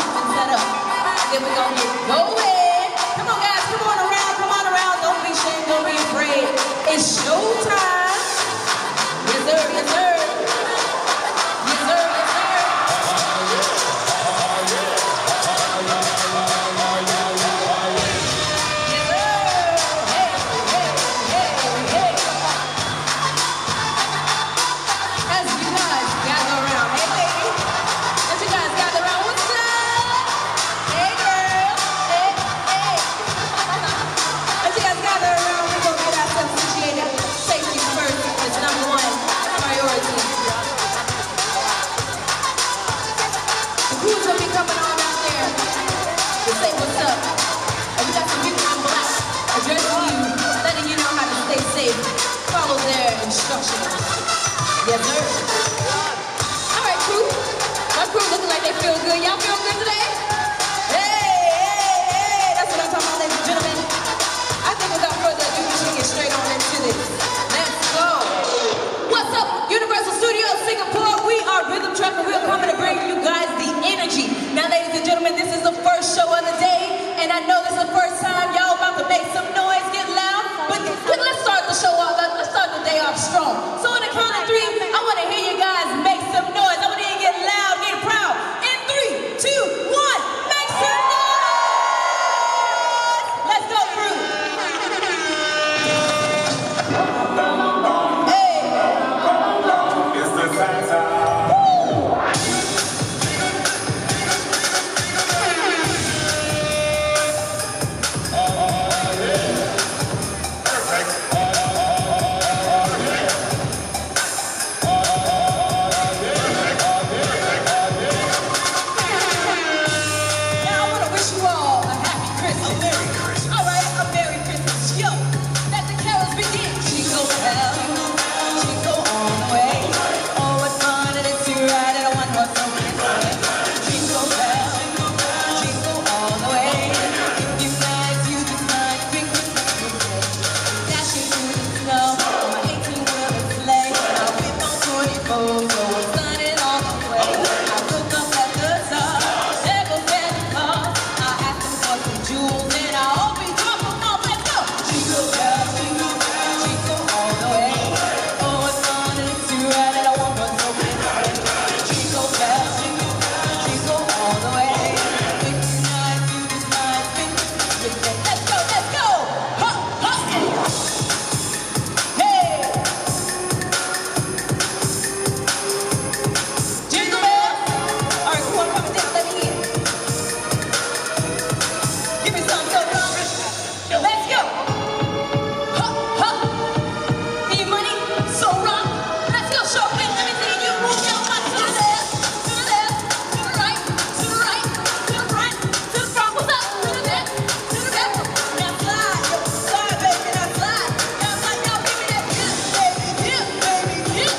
and set up. Then we're gonna get going. Come on, guys, come on around. Don't be ashamed, don't be afraid. It's showtime. Yes, sir, yes, sir. Yes, sir, yes, sir. Yes, sir. Hey, hey, hey, hey. As you guys gather around, hey, lady. As you guys gather around, what's up? Hey, girl. Hey, hey. As you guys gather around, we're gonna get ourselves situated. Safety first is number one priority. The crews will be coming on out there to say what's up. And we got some people in black addressing you, letting you know how to stay safe. Follow their instructions. Yes, sir. All right, crew. My crew looking like they feel good. Y'all feel good today? Hey, that's what I'm talking about, ladies and gentlemen. I think without further ado, we should get straight on into this. Let's go. What's up, Universal Studios Singapore? We are Rhythm Truck, and we're coming to bring you guys the energy. Now, ladies and gentlemen, this is the first show of the day, and I know this is the first time y'all about to make some noise, get loud. But let's start the show off. Let's start the day off strong. So on the count of three, I want to hear you guys make some noise. I want to hear you get loud, get proud. In 3, 2, 1, make some noise! Let's go, crew. Hey. It's the Santa. Now I want to wish you all a happy Christmas. All right, a Merry Christmas. Yo, let the carols begin. Jingle bell, jingle all the way. Oh, what fun it is to ride in a one-horse open sleigh. Jingle bell, jingle all the way. If you guys use this night, big Christmas will play. Dashing through the snow on my 18-wheeler sleigh. I whip on 24, so I'm sunning all the way. I look up at the top, there goes Santa Claus. I ask him for some jewels, and I hope he drop them off. Let's go! Jingle bell, jingle all the way. Oh, what fun it is to ride in a one-horse open sleigh. Jingle bell, jingle all the way. If you guys use this night, big Christmas will play. Let's go, let's go! Ha, ha! Hey! Jingle bells! All right, come on, coming down, let me in. Give me some so long. Let's go! Ha, ha! Need your money? So rock. Let's go, show me. Let me see you move your body to the left, to the left, to the right, to the right, to the front, to the front. What's up? To the back, to the back. Now slide, yo, slide, baby, now slide. Now slide, now give me that dip, baby, dip, baby, dip.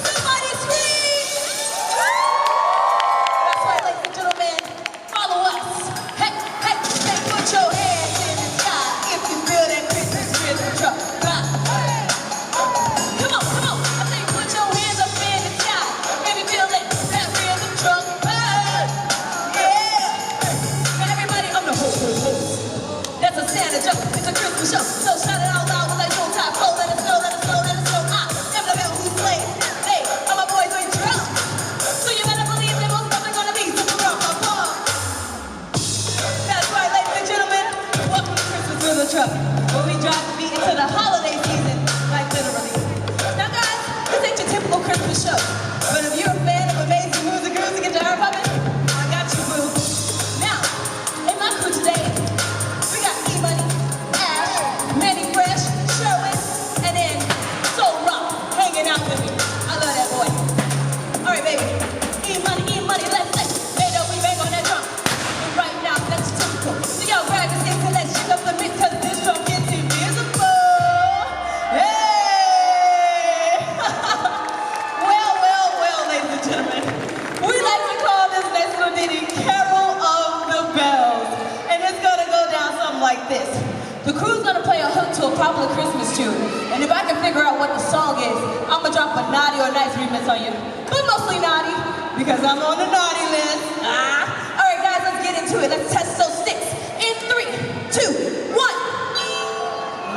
Somebody scream! That's right, ladies and gentlemen. Follow us. Hey, hey, hey, put your hands in the sky if you feel that Christmas rhythm drop. Rock. Come on, come on. I say put your hands up in the sky. Maybe feel that rhythm drop. Yeah. Now everybody on the ho, ho, ho. That's a Santa joke. It's a Christmas show. So shout it out loud with that show time. Oh, let us know, let us know, let us know. I am the man who's playing. Hey, all my boys doing drums. So you better believe that most of them gonna be super rock. That's right, ladies and gentlemen. Welcome to Christmas Rhythm Truck, where we drive the beat into the holiday season, like literally. Now, guys, this ain't your typical Christmas show, but if you're a fan of amazing music and guitar puppets, I got you, boo. Now, in my crew today, we got E-Money, Ash, Manny Fresh, Sherwin, and then Soul Rock hanging out with me. I love that boy. All right, baby. E-Money, let's play. Made up, we bang on that drum. And right now, that's typical. So y'all grab your sticks and let's shake up the mix, cause this drum gets invisible. Hey! Well, ladies and gentlemen. We like to call this next little ditty Carol of the Bells. And it's gonna go down something like this. The crew's gonna play a hook to a popular Christmas tune. And if I can figure out what the song is, I'm gonna drop a naughty or nice remix on you. But mostly naughty, because I'm on the naughty list. All right, guys.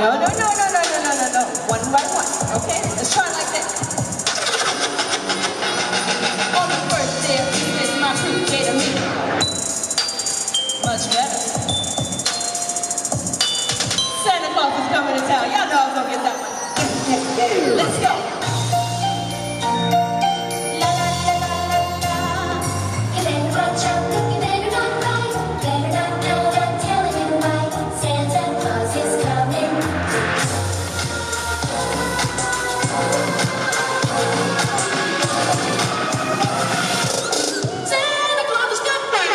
No, no, no, no, no, no, no, no, no. One by one, okay? Let's try it like this. On the first day of Christmas, my crew gave to me. Much better. Santa Claus is coming to town. Y'all know I was gonna get that one. Let's go. La la la la la la. You better watch out, you better not cry. Better not know, I'm telling you why. Santa Claus is coming. Santa Claus is coming.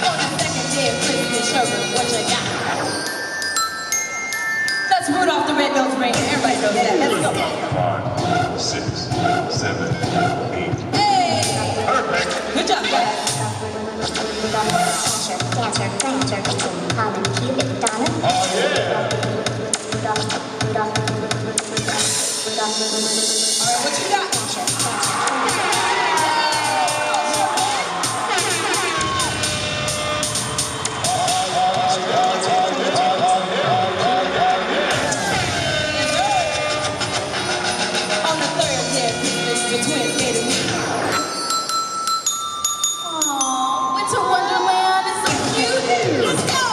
On the second day of Christmas, Sherwood, what you got? That's Rudolph the Red-Nosed Reindeer. Everybody knows that. Let's go. 5, 6, 7, 8. Hey! Perfect. Good job, guys. Dasher, Dancer, Prancer, Vixen, Comet, Cupid, Donner. Oh, yeah. Rudolph, Rudolph, Rudolph. All right, what you got? On the third day of Christmas, the twins gave to me. Aww, Winter Wonderland is so cute. Let's go.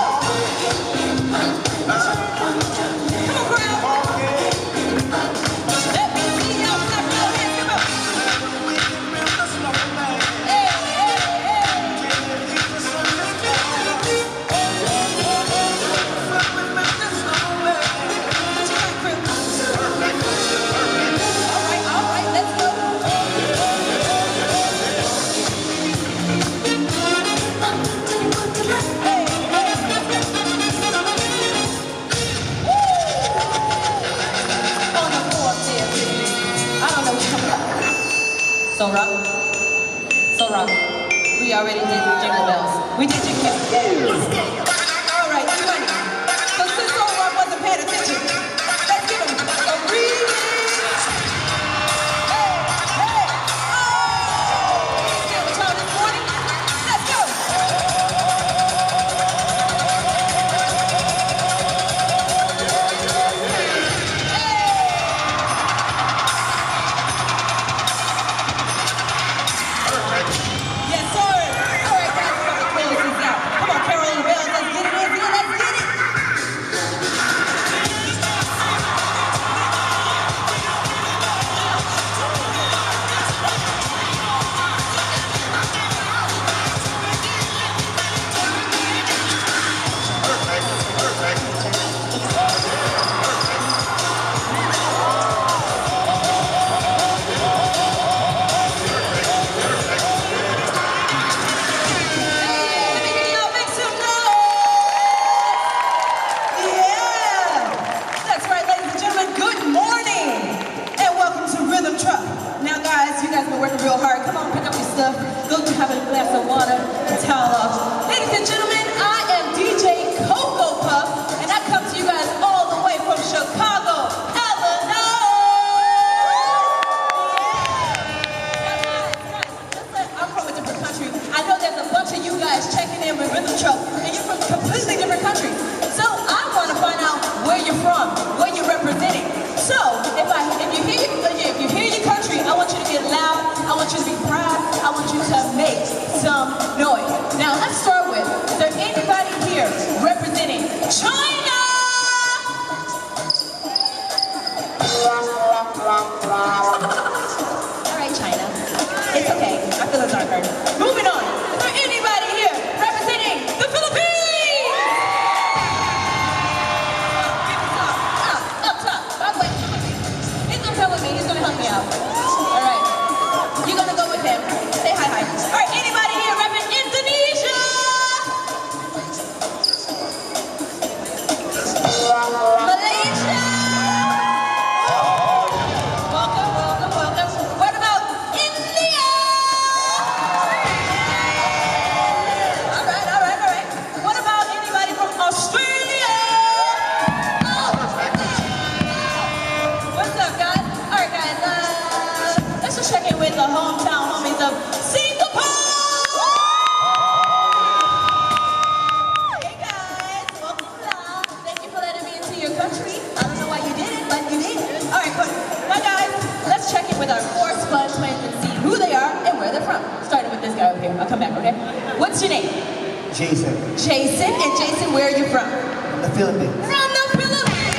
Come on, crowd. Let me see y'all clap your hands. Come on. Hey, hey, hey. What you got, crew? All right, let's go. Hey, hey, on the fourth day of Christmas, I don't know what's coming up. So rock. We already did Jingle Bells. We did Jingle Bells. All right, you ready? So since So Rock wasn't paying attention, let's give him a remix. Hey, hey, oh! Get with y'all this morning. Let's go. Yes, sir. All right, guys, we're about to close this out. Come on, Carol and Bells, let's get it, Izzy, let's get it. Hey, let me hear y'all make some noise. Yeah. That's right, ladies and gentlemen, good morning. And welcome to Rhythm Truck. Now, guys, you guys have been working real hard. Come on, pick up your stuff. Go have a glass of water and towel off. Ladies and gentlemen, I am DJ Coco Puff, and I come to you guys all the way from Chicago, Illinois. I'm from a different country. I know there's a bunch of you guys checking in with Rhythm Truck, and you're from completely different countries. So I want to find out where you're from, where you're representing. So if you hear your country, I want you to get loud. I want you to be proud. I want you to make some noise. Now let's start with, is there anybody here representing China? All right, China. It's okay. I feel it's hard. Moving on. Is there anybody here representing the Philippines? Up top. By the way, he's gonna come with me. He's gonna help me out. All right. You're gonna go with him. Say hi. All right. Anybody here representing Indonesia? Malaysia. Welcome. What about India? All right. What about anybody from Australia? Oh. What's up, guys? come back, okay? What's your name? Jason, Jason. And Jason, where are you from? the Philippines. From the Philippines.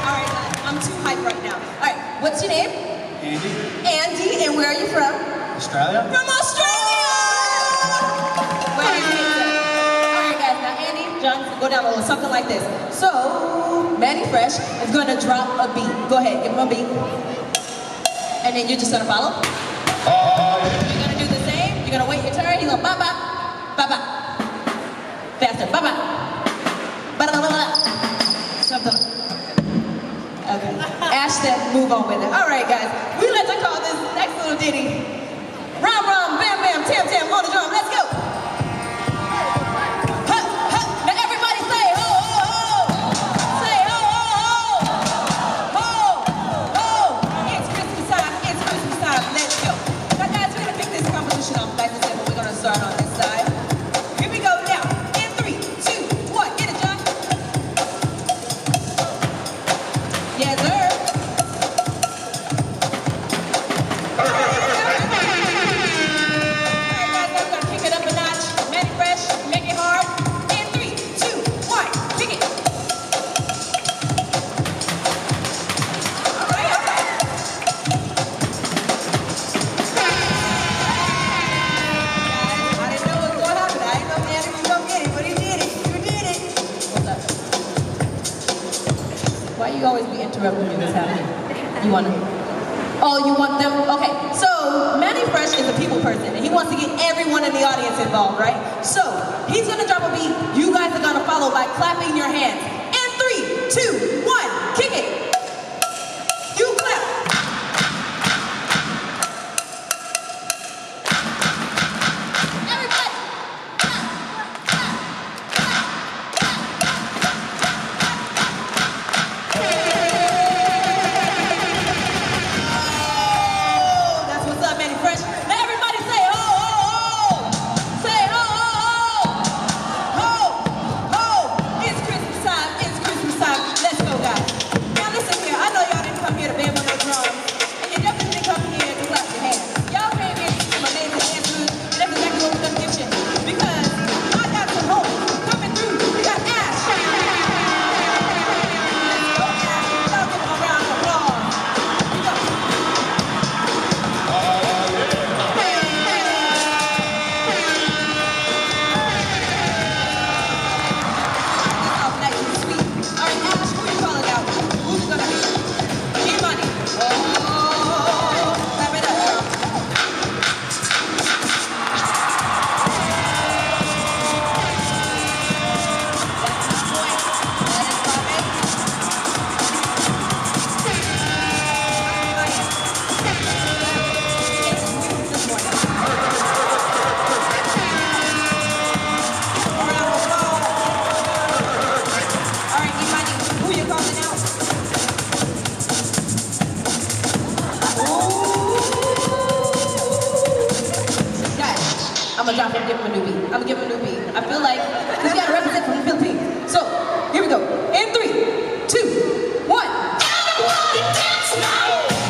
All right, guys, I'm too hyped right now. All right, what's your name? Andy, Andy. And where are you from? Australia. From Australia. Where are you from? All right, guys. Now, Andy, John, go down a little something like this. So, Manny Fresh is going to drop a beat. Go ahead, give him a beat. And then you're just going to follow. You're going to do the same. You're going to wait your turn. He's going to ba-ba, ba-ba. Faster, ba-ba. Ba-da-ba-ba-ba. Something. Okay. Ashton, move on with it. All right, guys. We like to call this next little ditty Rum Rum, Bam Bam, Tam Tam on the drum. Let's go. Huh, huh. Now everybody say ho, ho, ho. Say ho, ho, ho. Ho, ho. It's Christmas time. It's Christmas time. Let's go. Now, guys, we're going to pick this composition up. Like I said, but we're going to start on this side. Here we go now. In 3, 2, 1. Get it, John. Yes, sir. Why you always be interrupting me? What's happening? You want to? Oh, you want them? Okay. So Manny Fresh is a people person, and he wants to get everyone in the audience involved, right? So he's gonna drop a beat. You guys are gonna follow by clapping your hands. In 3, 2, 1, kick it. You clap. Everybody. That's what's up, Manny Fresh. Now everybody say ho, ho, ho. Say ho, ho, ho. Ho, ho. It's Christmas time. It's Christmas time. Let's go, guys. Now listen here. I know y'all didn't come here to bang on no drums. And you definitely didn't come here to clap your hands. Y'all came here to see some amazing dancers. And that's exactly what we're gonna get you. Because I got some hope coming through. We got Ash. Let's go, Ash. Y'all give him a round of applause. We go. All nice and sweet. All right, Ash, who you calling out? Who's it gonna be? E-Money. Oh, clap it up, girl. That's my boy. That is my baby. This morning. A round of applause. All right, E-Money, who you calling out? Guys, I'm gonna drop him, give him a new beat. I'm gonna give him a new beat. I feel like, because you gotta represent from the Philippines. So, here we go. In 3, 2, 1.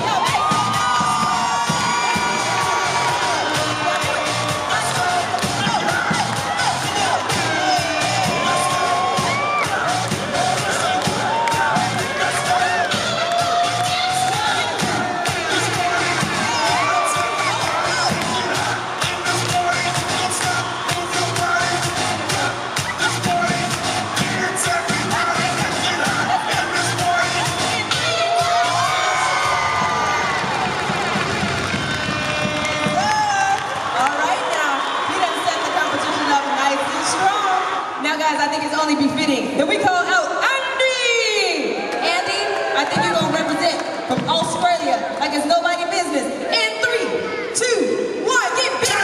Yo, hey. All right, now, he done set the competition up nice and strong. Now, guys, I think it's only befitting that we call out Andy! Andy, I think you're going to represent from Australia like it's nobody business. In 3, 2, 1, get big!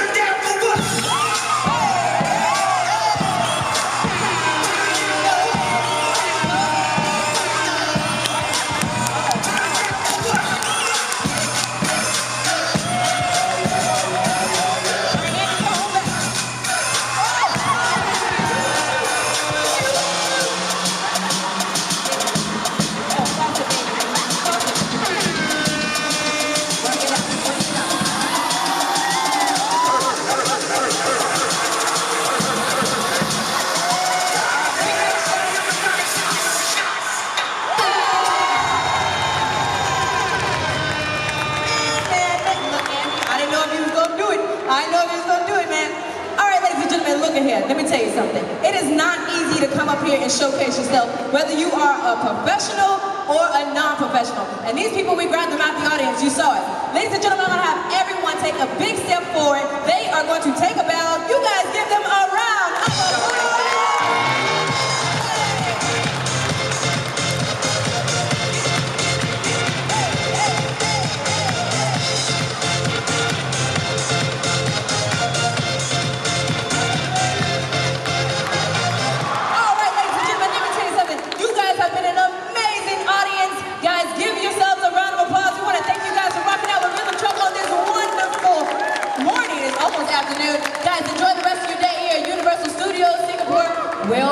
It is not easy to come up here and showcase yourself, whether you are a professional or a non-professional. And these people, we grabbed them out the audience, you saw it. Ladies and gentlemen, I'm gonna have everyone take a big step forward. They are going to take a bow. You guys give them a round.